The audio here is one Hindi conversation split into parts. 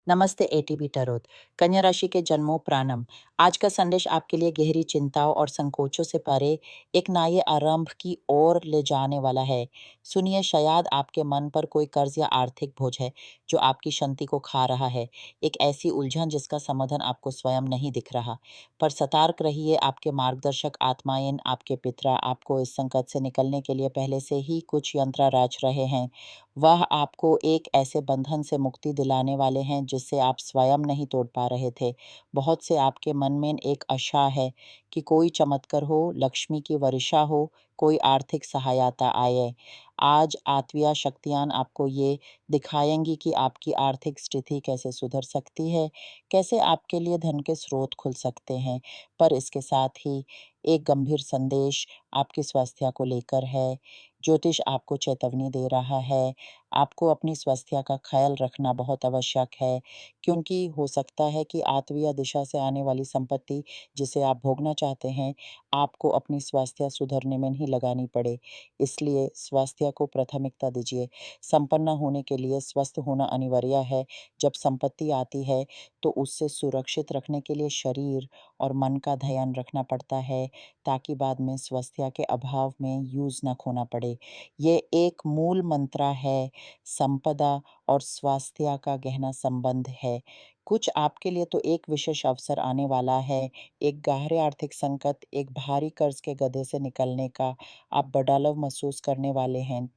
नमस्ते एटीबी टरोत। कन्या राशि के जन्मों प्राणम। आज का संदेश आपके लिए गहरी चिंताओं और संकोचों से परे एक नए आरंभ की ओर ले जाने वाला है। सुनिए, शायद आपके मन पर कोई कर्ज या आर्थिक बोझ है जो आपकी शांति को खा रहा है। एक ऐसी उलझन जिसका समाधान आपको स्वयं नहीं दिख रहा। पर सतर्क रहिए, आपके मार्गदर्शक आत्माएं, आपके पिता आपको इस संकट से निकलने के लिए पहले से ही कुछ यंत्र रच रहे हैं। वह आपको एक ऐसे बंधन से मुक्ति दिलाने वाले हैं जिससे आप स्वयं नहीं तोड़ पा रहे थे। बहुत से आपके मन में एक आशा है कि कोई चमत्कार हो, लक्ष्मी की वर्षा हो, कोई आर्थिक सहायता आए। आज आत्मीय शक्तियाँ आपको ये दिखाएंगी कि आपकी आर्थिक स्थिति कैसे सुधर सकती है, कैसे आपके लिए धन के स्रोत खुल सकते हैं। पर इसके साथ ही एक गंभीर संदेश आपके स्वास्थ्य को लेकर है। ज्योतिष आपको चेतावनी दे रहा है, आपको अपनी स्वास्थ्य का ख्याल रखना बहुत आवश्यक है, क्योंकि हो सकता है कि आत्मीय दिशा से आने वाली संपत्ति जिसे आप भोगना चाहते हैं, आपको अपनी स्वास्थ्य सुधरने में नहीं लगानी पड़े। इसलिए स्वास्थ्य को प्राथमिकता दीजिए। संपन्न होने के लिए स्वस्थ होना अनिवार्य है। जब संपत्ति आती है तो उससे सुरक्षित रखने के लिए शरीर और मन का ध्यान रखना पड़ता है, ताकि बाद में स्वास्थ्य के अभाव में यूज़ न खोना पड़े। ये एक मूल मंत्र है। संपदा और स्वास्थ्य का गहरा संबंध है। कुछ आपके लिए तो एक विशेष अवसर आने वाला है, एक गहरे आर्थिक संकट, एक भारी कर्ज के गड्ढे से निकलने का आप बदलाव महसूस करने वाले हैं।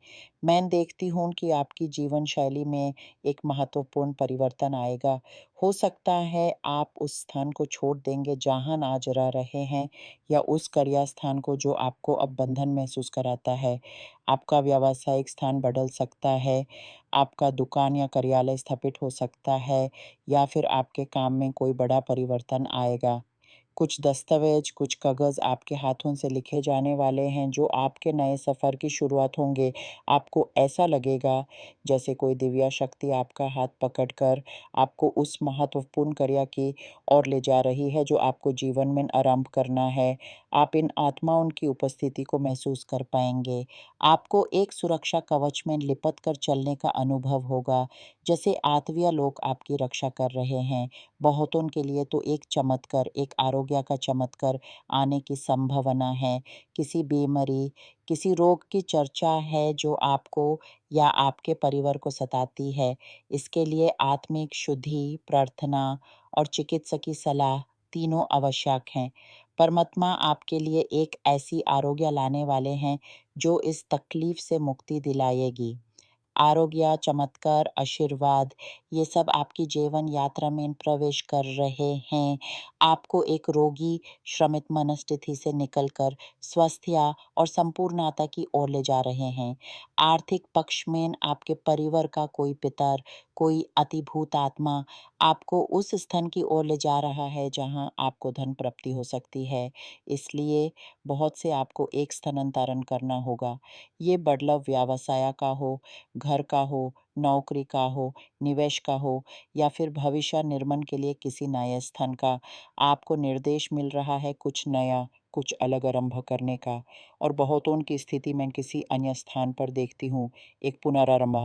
मैं देखती हूँ कि आपकी जीवन शैली में एक महत्वपूर्ण परिवर्तन आएगा। हो सकता है आप उस स्थान को छोड़ देंगे जहाँ आज रह रहे हैं, या उस कार्य स्थान को जो आपको अब बंधन महसूस कराता है। आपका व्यावसायिक स्थान बदल सकता है, आपका दुकान या कार्यालय स्थापित हो सकता है, या फिर आपके काम में कोई बड़ा परिवर्तन आएगा। कुछ दस्तावेज, कुछ कागज़ आपके हाथों से लिखे जाने वाले हैं जो आपके नए सफ़र की शुरुआत होंगे। आपको ऐसा लगेगा जैसे कोई दिव्य शक्ति आपका हाथ पकड़कर आपको उस महत्वपूर्ण क्रिया की ओर ले जा रही है जो आपको जीवन में आरंभ करना है। आप इन आत्माओं की उपस्थिति को महसूस कर पाएंगे। आपको एक सुरक्षा कवच में लिपट कर चलने का अनुभव होगा, जैसे आत्मीय लोग आपकी रक्षा कर रहे हैं। बहुतों के लिए तो एक चमत्कार, एक आरोग्य का चमत्कार आने की संभावना है। किसी बीमारी, किसी रोग की चर्चा है जो आपको या आपके परिवार को सताती है। इसके लिए आत्मिक शुद्धि, प्रार्थना और चिकित्सकीय सलाह तीनों आवश्यक हैं। परमात्मा आपके लिए एक ऐसी आरोग्य लाने वाले हैं जो इस तकलीफ से मुक्ति दिलाएगी। आरोग्य, चमत्कार, आशीर्वाद, ये सब आपकी जीवन यात्रा में प्रवेश कर रहे हैं। आपको एक रोगी, श्रमित मनस्थिति से निकलकर स्वास्थ्य और संपूर्णता की ओर ले जा रहे हैं। आर्थिक पक्ष में आपके परिवार का कोई पितर, कोई अतिभूत आत्मा आपको उस स्थान की ओर ले जा रहा है जहां आपको धन प्राप्ति हो सकती है। इसलिए बहुत से आपको एक स्थानांतरण करना होगा। ये बदलाव व्यवसाय का हो, घर का हो, नौकरी का हो, निवेश का हो, या फिर भविष्य निर्माण के लिए किसी नए स्थान का, आपको निर्देश मिल रहा है कुछ नया, कुछ अलग आरंभ करने का। और बहुतों की स्थिति मैं किसी अन्य स्थान पर देखती हूँ, एक पुनरारंभ।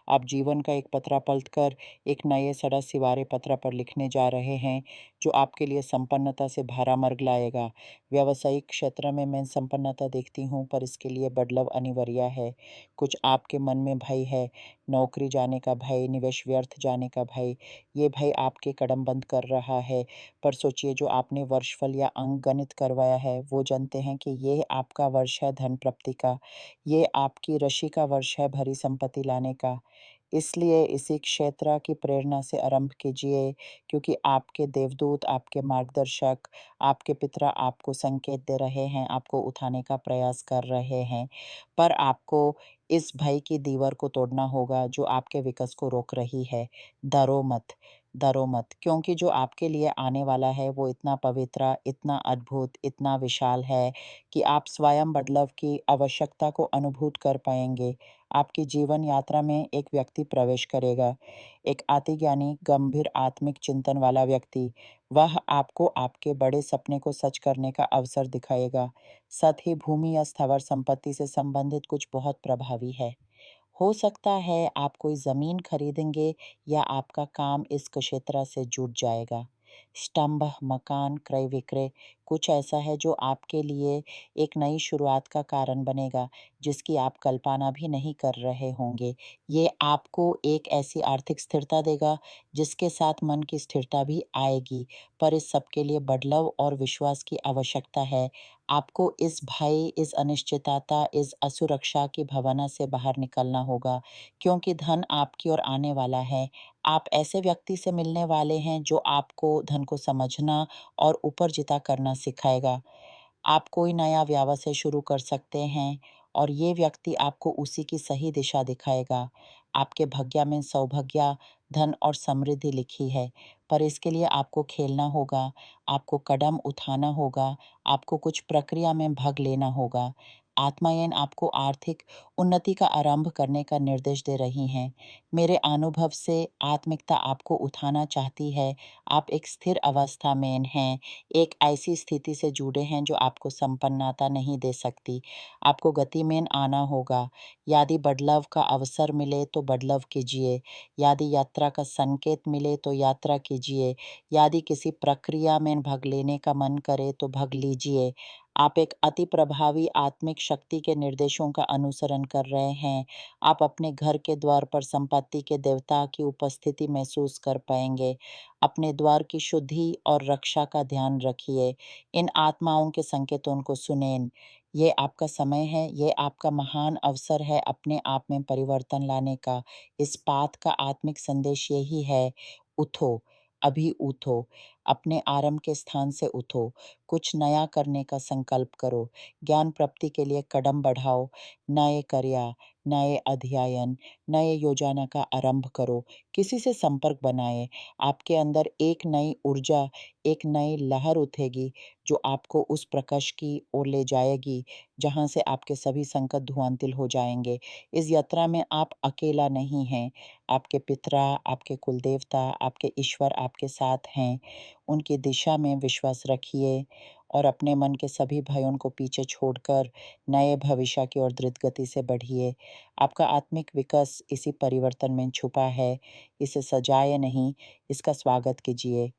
आप जीवन का एक पत्रा पलटकर एक नए सड़ा सिवारे पत्रा पर लिखने जा रहे हैं जो आपके लिए संपन्नता से भरा मार्ग लाएगा। व्यावसायिक क्षेत्र में मैं संपन्नता देखती हूँ, पर इसके लिए बदलाव अनिवार्य है। कुछ आपके मन में भय है, नौकरी जाने का भय, निवेश व्यर्थ जाने का भय। ये भय आपके कदम बंद कर रहा है। पर सोचिए, जो आपने वर्षफल या अंकगणित करवाया है वो जानते हैं कि ये आपका वर्ष है धन प्राप्ति का। ये आपकी राशि का वर्ष है भरी संपत्ति लाने का। इसलिए इसी क्षेत्र की प्रेरणा से आरंभ कीजिए, क्योंकि आपके देवदूत, आपके मार्गदर्शक, आपके पितर आपको संकेत दे रहे हैं, आपको उठाने का प्रयास कर रहे हैं। पर आपको इस भय की दीवार को तोड़ना होगा जो आपके विकास को रोक रही है। डरो मत, डरो मत, क्योंकि जो आपके लिए आने वाला है वो इतना पवित्र, इतना अद्भुत, इतना विशाल है कि आप स्वयं बदलाव की आवश्यकता को अनुभूत कर पाएंगे। आपकी जीवन यात्रा में एक व्यक्ति प्रवेश करेगा, एक आत्मज्ञानी, गंभीर आत्मिक चिंतन वाला व्यक्ति। वह आपको आपके बड़े सपने को सच करने का अवसर दिखाएगा। साथ ही भूमि या स्थावर संपत्ति से संबंधित कुछ बहुत प्रभावी है। हो सकता है आप कोई ज़मीन खरीदेंगे या आपका काम इस क्षेत्र से जुड़ जाएगा। स्तंभ, मकान, क्रय-विक्रय कुछ ऐसा है जो आपके लिए एक नई शुरुआत का कारण बनेगा, जिसकी आप कल्पना भी नहीं कर रहे होंगे। ये आपको एक ऐसी आर्थिक स्थिरता देगा, जिसके साथ मन की स्थिरता भी आएगी, पर इस सब के लिए बदलाव और विश्वास की आवश्यकता है। आपको इस भय, इस अनिश्चितता, इस असुरक्षा की भावना से बाहर निकलना होगा, क्योंकि धन आपकी ओर आने वाला है। आप ऐसे व्यक्ति से मिलने वाले हैं जो आपको धन को समझना और ऊपर-जिता करना सिखाएगा। आप कोई नया व्यवसाय शुरू कर सकते हैं और ये व्यक्ति आपको उसी की सही दिशा दिखाएगा। आपके भाग्य में सौभाग्य, धन और समृद्धि लिखी है, पर इसके लिए आपको खेलना होगा, आपको कदम उठाना होगा, आपको कुछ प्रक्रिया में भाग लेना होगा। आत्मायन आपको आर्थिक उन्नति का आरंभ करने का निर्देश दे रही हैं। मेरे अनुभव से आत्मिकता आपको उठाना चाहती है। आप एक स्थिर अवस्था में हैं, एक ऐसी स्थिति से जुड़े हैं जो आपको संपन्नता नहीं दे सकती। आपको गति में आना होगा। यदि बदलाव का अवसर मिले तो बदलाव कीजिए। यदि यात्रा का संकेत मिले तो यात्रा कीजिए। यदि किसी प्रक्रिया में भाग लेने का मन करे तो भाग लीजिए। आप एक अति प्रभावी आत्मिक शक्ति के निर्देशों का अनुसरण कर रहे हैं। आप अपने घर के द्वार पर संपत्ति के देवता की उपस्थिति महसूस कर पाएंगे। अपने द्वार की शुद्धि और रक्षा का ध्यान रखिए। इन आत्माओं के संकेतों को सुनें। ये आपका समय है, ये आपका महान अवसर है अपने आप में परिवर्तन लाने का। इस पाठ का आत्मिक संदेश यही है, उठो, अभी उठो, अपने आराम के स्थान से उठो, कुछ नया करने का संकल्प करो, ज्ञान प्राप्ति के लिए कदम बढ़ाओ, नए कार्य, नए अध्ययन, नए योजना का आरंभ करो, किसी से संपर्क बनाएँ। आपके अंदर एक नई ऊर्जा, एक नई लहर उठेगी, जो आपको उस प्रकाश की ओर ले जाएगी, जहाँ से आपके सभी संकट धुआंतिल हो जाएँगे। इस यात्रा में आप अकेला नहीं हैं, आपके पितरा, आपके कुलदेवता, आपके ईश्वर आपके साथ हैं। उनकी दिशा में विश्वास रखिए और अपने मन के सभी भयों को पीछे छोड़कर नए भविष्य की ओर द्रुत गति से बढ़िए। आपका आत्मिक विकास इसी परिवर्तन में छुपा है। इसे सजाए नहीं, इसका स्वागत कीजिए।